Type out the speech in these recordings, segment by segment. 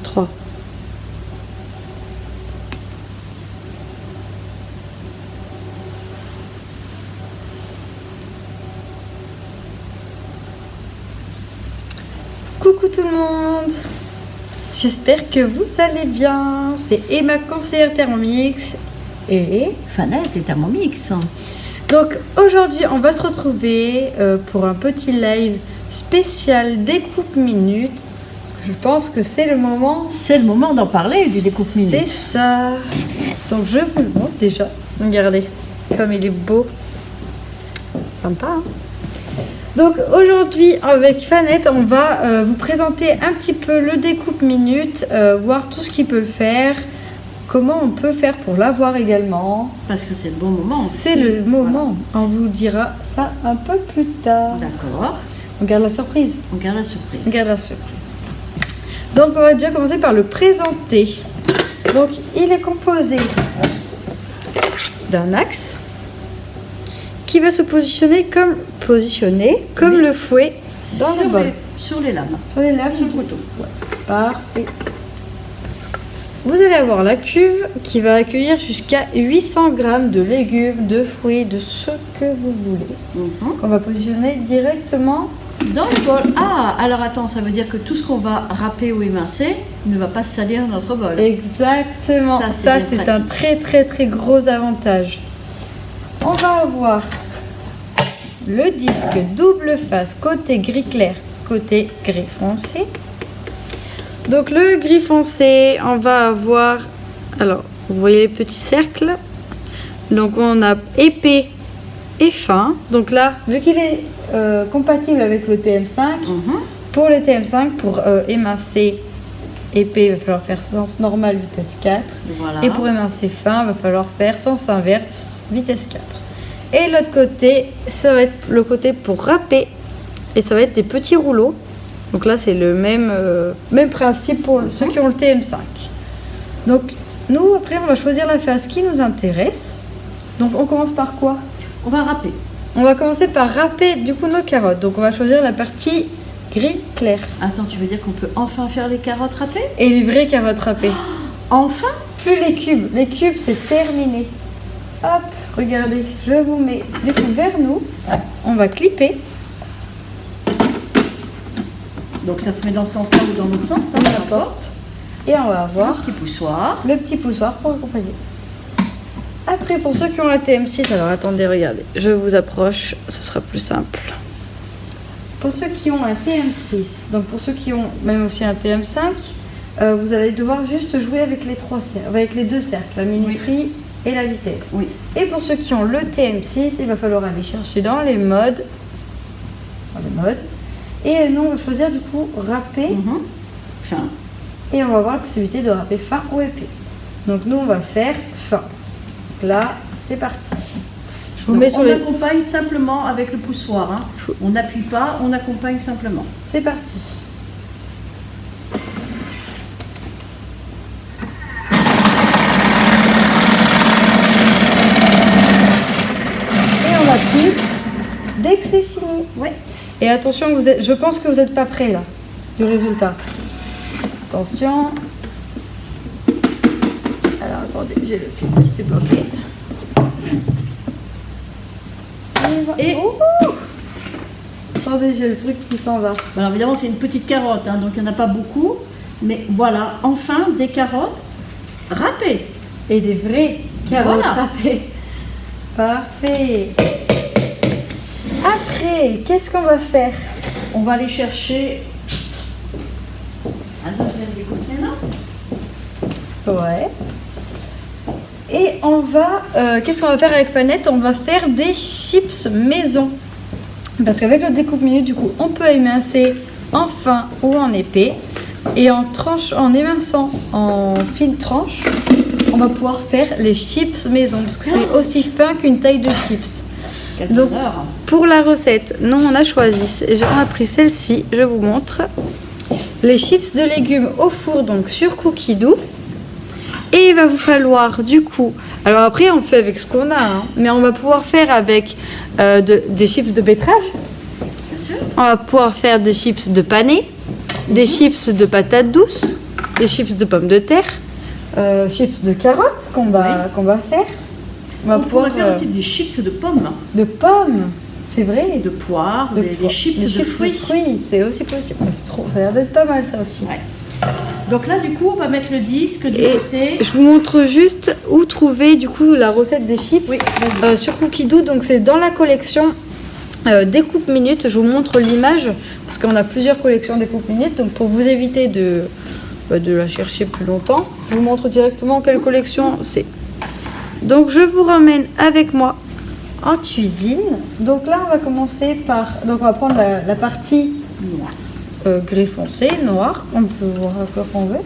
3. Coucou tout le monde, j'espère que vous allez bien. C'est Emma, conseillère Thermomix, et Fanette et Thermomix. donc aujourd'hui on va se retrouver pour un petit live spécial découpe minute, parce que je pense que c'est le moment. C'est le moment d'en parler du découpe minute. C'est ça. Donc je vous le montre déjà. Regardez comme il est beau. Sympa, hein. Donc aujourd'hui avec Fanette, on va vous présenter un petit peu le découpe minute, voir tout ce qu'il peut faire, comment on peut faire pour l'avoir également. Parce que c'est le bon moment. C'est aussi. le moment. On vous dira ça un peu plus tard. D'accord. On garde la surprise. On garde la surprise. On garde la surprise. Donc on va déjà commencer par le présenter. Donc il est composé d'un axe qui va se positionner comme Oui. le fouet dans le bol. Sur les lames. Sur les lames Sur le du couteau. Ouais. Parfait. Vous allez avoir la cuve qui va accueillir jusqu'à 800 g de légumes, de fruits, de ce que vous voulez. On va positionner directement. Dans le bol. Ah, alors attends, ça veut dire que tout ce qu'on va râper ou émincer ne va pas salir notre bol. Exactement. Ça, Ça, c'est bien c'est un pratique. très gros avantage. On va avoir le disque double face, côté gris clair, côté gris foncé. Donc le gris foncé, on va avoir, alors vous voyez les petits cercles, donc on a épais et fin. Donc là, vu qu'il est compatible avec le TM5, pour le TM5, pour émincer épais, il va falloir faire sens normal vitesse 4. Voilà. Et pour émincer fin, il va falloir faire sens inverse vitesse 4. Et l'autre côté, ça va être le côté pour râper, et ça va être des petits rouleaux. Donc là, c'est le même principe pour ceux qui ont le TM5. Donc nous, après, on va choisir la face qui nous intéresse. Donc on commence par quoi? On va râper. On va commencer par râper du coup nos carottes. Donc on va choisir la partie gris clair. Attends, tu veux dire qu'on peut enfin faire les carottes râpées? Et les vraies carottes râpées. Enfin? Plus les cubes. Les cubes, c'est terminé. Hop, regardez, je vous mets du coup vers nous. On va clipper. Donc ça se met dans ce sens-là ou dans l'autre sens, ça peu importe. Et on va avoir Un petit poussoir. le petit poussoir pour accompagner. Après, pour ceux qui ont la TM6, alors attendez, regardez, je vous approche, ce sera plus simple. Pour ceux qui ont un TM6, donc pour ceux qui ont même aussi un TM5, vous allez devoir juste jouer avec les deux cercles, la minuterie et la vitesse. Oui. Et pour ceux qui ont le TM6, il va falloir aller chercher dans les modes. Et nous, on va choisir du coup râper. Fin. Et on va avoir la possibilité de râper fin ou épais. Donc nous, on va faire fin. Donc là, c'est parti. Je vous Donc, mets sur on les... accompagne simplement avec le poussoir. On n'appuie pas, on accompagne simplement. C'est parti. Et on appuie dès que c'est fini. Ouais. Et attention, je pense que vous n'êtes pas prêts là, du résultat. Attention. Alors attendez, j'ai le fil qui s'est bloqué. Et ouhou, attendez, j'ai le truc qui s'en va. Alors évidemment, c'est une petite carotte, donc il n'y en a pas beaucoup. Mais voilà, enfin des carottes râpées. Et des vraies carottes Voilà. râpées. Parfait. Après, qu'est-ce qu'on va faire? On va aller chercher un deuxième découpe minute. Ouais. Et on va, qu'est-ce qu'on va faire avec Fanette? On va faire des chips maison. Parce qu'avec le découpe minute, du coup, on peut émincer en fin ou en épais. Et en éminçant en fines tranches, on va pouvoir faire les chips maison. Parce que c'est aussi fin qu'une taille de chips. Quel Donc, bonheur. pour la recette, nous on a choisi, on a pris celle-ci, je vous montre. Les chips de légumes au four, donc sur cookie doux. Et il va vous falloir du coup, alors après on fait avec ce qu'on a, mais on va pouvoir faire avec des chips de betterave. Bien sûr. On va pouvoir faire des chips de panais, des chips de patates douces, des chips de pommes de terre, chips de carottes qu'on va faire. On pourrait faire aussi des chips de pommes. De pommes, c'est vrai. De poires, des chips de fruits. C'est aussi possible. Ça a l'air d'être pas mal ça aussi. Ouais. Donc là, du coup, on va mettre le disque du côté. Je vous montre juste où trouver du coup la recette des chips sur Cookie Dough. Donc c'est dans la collection Découpe Minute. Je vous montre l'image parce qu'on a plusieurs collections Découpe Minute. Donc pour vous éviter de la chercher plus longtemps, je vous montre directement quelle collection c'est. Donc je vous ramène avec moi en cuisine. Donc là, on va commencer par. Donc on va prendre la partie Noir. Gris foncé, noir, on peut voir à quoi qu'on veut.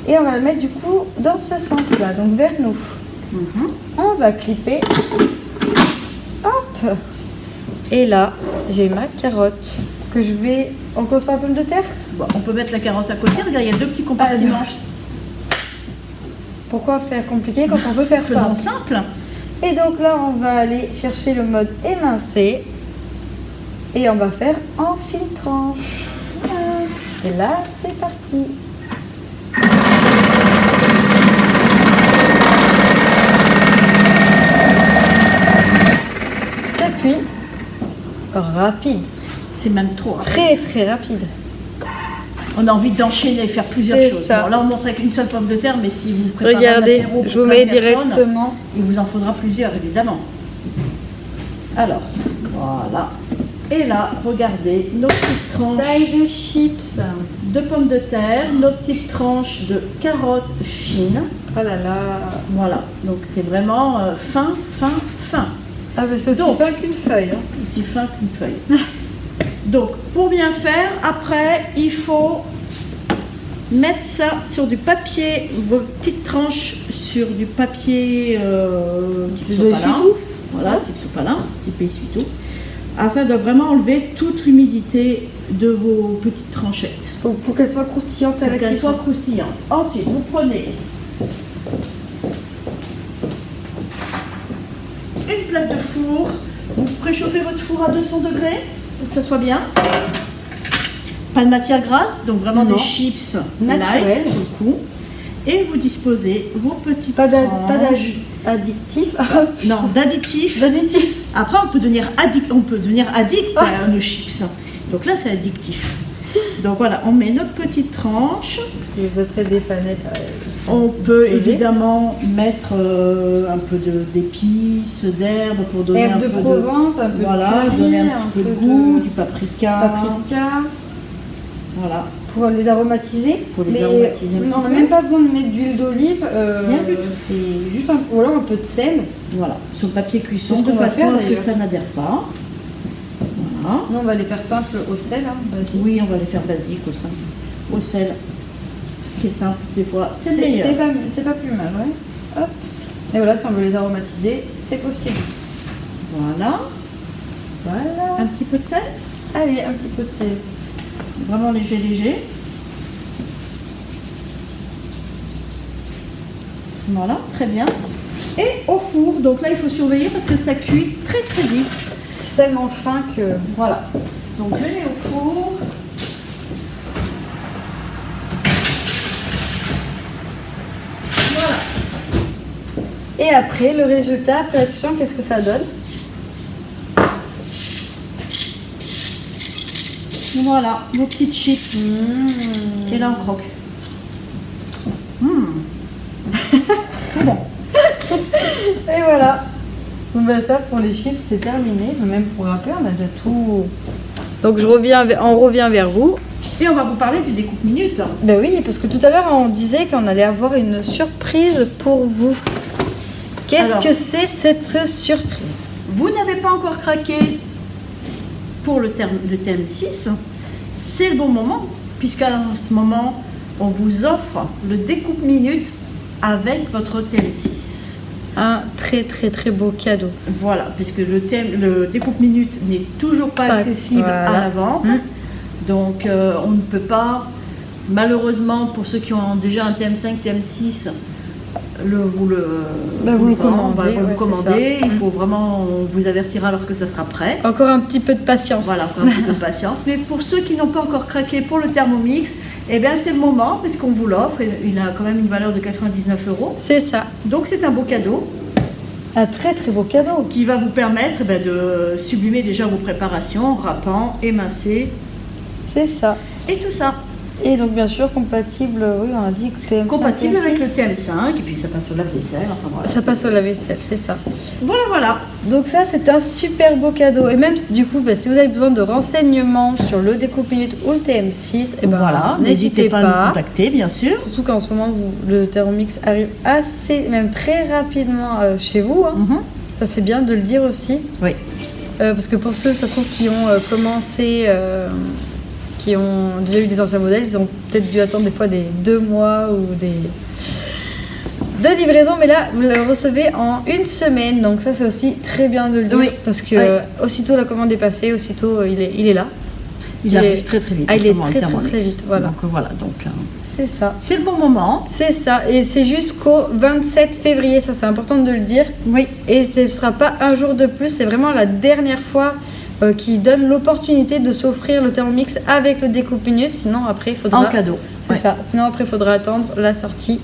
Et on va le mettre du coup dans ce sens-là, donc vers nous. On va clipper. Hop. Et là, j'ai ma carotte que je vais. On commence par la pomme de terre. Bon, on peut mettre la carotte à côté. Regarde, il y a deux petits compartiments. Pourquoi faire compliqué quand on peut faire Faisons ça simple. Et donc là, on va aller chercher le mode émincé. Et on va faire en fine tranche. Et là, c'est parti. J'appuie. Rapide. C'est même trop rapide. Très très rapide. On a envie d'enchaîner et faire plusieurs C'est choses. ça. Bon, là, on montre avec une seule pomme de terre, mais si vous préparez Regardez, un apéro pour je vous plein mets de personnes, directement. il vous en faudra plusieurs, évidemment. Alors, voilà. Et là, regardez nos petites tranches Taille de chips. de pommes de terre, nos petites tranches de carottes fines. Oh là là. Voilà, donc c'est vraiment fin. Ah mais c'est aussi Donc, fin qu'une feuille. Hein. Aussi fin qu'une feuille. Donc, pour bien faire, après, il faut mettre ça sur du papier, vos petites tranches sur du papier type De sopalin. essuie-tout. Voilà, type sopalin, type essuie-tout, afin de vraiment enlever toute l'humidité de vos petites tranchettes. Pour qu'elle soit croustillante à la Pour qu'elles cuisson. soient croustillantes. Ensuite, vous prenez une plaque de four, vous préchauffez votre four à 200 degrés pour que ça soit bien. Pas de matière grasse, donc vraiment Non. des chips Naturelles. light du coup. Et vous disposez vos petites Pas tranches. d'addictif. Non, d'additifs. D'additif. Après, on peut devenir addict à nos chips. Donc là, c'est addictif. Donc voilà, on met notre petite tranche. Et vous faites des panettes. On peut Vous savez. évidemment mettre un peu d'épices, d'herbes pour donner Herbe un de peu Provence, un peu voilà, de curry, donner un petit peu de goût, du paprika. Voilà. Pour les aromatiser. Pour les Mais aromatiser un on petit n'a peu. même pas besoin de mettre d'huile d'olive. Rien du tout. C'est juste un peu de sel. Voilà, sur le papier cuisson C'est ce de qu'on va façon faire, à ce que d'ailleurs. ça n'adhère pas. Voilà. Nous, on va les faire simple au sel. Hein, vas-y. Oui, on va les faire basiques au sel. Ce qui est simple, des fois, c'est le meilleur. C'est pas plus mal, ouais. Hop. Et voilà, si on veut les aromatiser, c'est possible. Voilà, Voilà. un petit peu de sel, Allez, un petit peu de sel. vraiment léger. Voilà, très bien. Et au four, donc là il faut surveiller parce que ça cuit très vite. C'est tellement fin que. Voilà, donc je mets au four. Voilà, Et après, le résultat, après la cuisson, qu'est-ce que ça donne? voilà, vos petites chips. Et là on croque. C'est bon. Et voilà. Donc ben, ça, pour les chips, c'est terminé. Mais même pour râper, on a déjà tout. Donc on revient vers vous. Et on va vous parler du découpe minute. Ben oui, parce que tout à l'heure, on disait qu'on allait avoir une surprise pour vous. Qu'est-ce Alors, que c'est cette surprise? Vous n'avez pas encore craqué pour le thème 6, c'est le bon moment, puisqu'à ce moment, on vous offre le découpe minute avec votre thème 6. Un très beau cadeau. Voilà, puisque le découpe minute n'est toujours pas accessible voilà. à la vente. Donc on ne peut pas, malheureusement, pour ceux qui ont déjà un thème 5, thème 6, vous le commandez. Il faut vraiment, on vous avertira lorsque ça sera prêt. Encore un petit peu de patience. Voilà, encore un petit peu de patience. Mais pour ceux qui n'ont pas encore craqué pour le Thermomix, Eh bien, c'est le moment, parce qu'on vous l'offre. Il a quand même une valeur de 99 €. C'est ça. Donc, c'est un beau cadeau Un très très beau cadeau. qui va vous permettre de sublimer déjà vos préparations, râpant, émincer C'est ça. et tout ça. Et donc bien sûr compatible, oui on a dit TM5, Compatible avec le TM6. TM5, et puis ça passe au lave-vaisselle. Enfin, voilà, Ça passe au lave-vaisselle, c'est ça. Voilà, voilà. Donc ça c'est un super beau cadeau. Et même du coup, si vous avez besoin de renseignements sur le découpe minute ou le TM6, et ben Voilà, n'hésitez à nous contacter, bien sûr. Surtout qu'en ce moment le Thermomix arrive assez, même très rapidement chez vous. Hein. Mhm. Ça c'est bien de le dire aussi. Oui. Parce que pour ceux, ça se trouve, qui ont commencé, qui ont déjà eu des anciens modèles, ils ont peut-être dû attendre des fois des 2 mois ou de livraison, mais là, vous le recevez en 1 semaine, donc ça c'est aussi très bien de le dire, Oui. parce que aussitôt la commande est passée, aussitôt il est là. Il arrive très très vite. Ah, il est en ce moment, très, le très, Thermomix. très vite, voilà. Donc voilà, donc C'est ça. c'est le bon moment. C'est ça, et c'est jusqu'au 27 février, ça c'est important de le dire. Oui. Et ce ne sera pas un jour de plus, c'est vraiment la dernière fois qui donne l'opportunité de s'offrir le Thermomix avec le découpe minute, sinon après il faudra... En cadeau. C'est Ouais. ça, sinon après il faudra attendre la sortie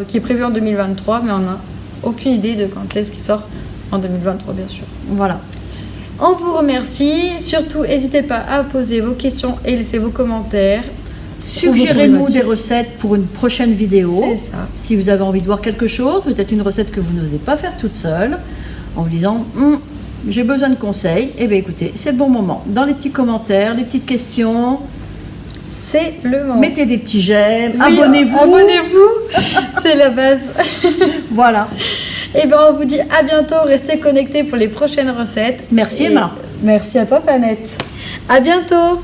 qui est prévue en 2023, mais on n'a aucune idée de quand est-ce qu'il sort en 2023 bien sûr. Voilà. On vous remercie, surtout n'hésitez pas à poser vos questions et laisser vos commentaires. Suggérez-nous des recettes pour une prochaine vidéo. C'est ça. Si vous avez envie de voir quelque chose, peut-être une recette que vous n'osez pas faire toute seule, en vous disant j'ai besoin de conseils, eh bien écoutez, c'est le bon moment. Dans les petits commentaires, les petites questions, C'est le moment. mettez des petits j'aime, Oui, abonnez-vous. Abonnez-vous, c'est la base. Voilà. Et ben on vous dit à bientôt, restez connectés pour les prochaines recettes. Merci Et Emma. Merci à toi Planète. À bientôt.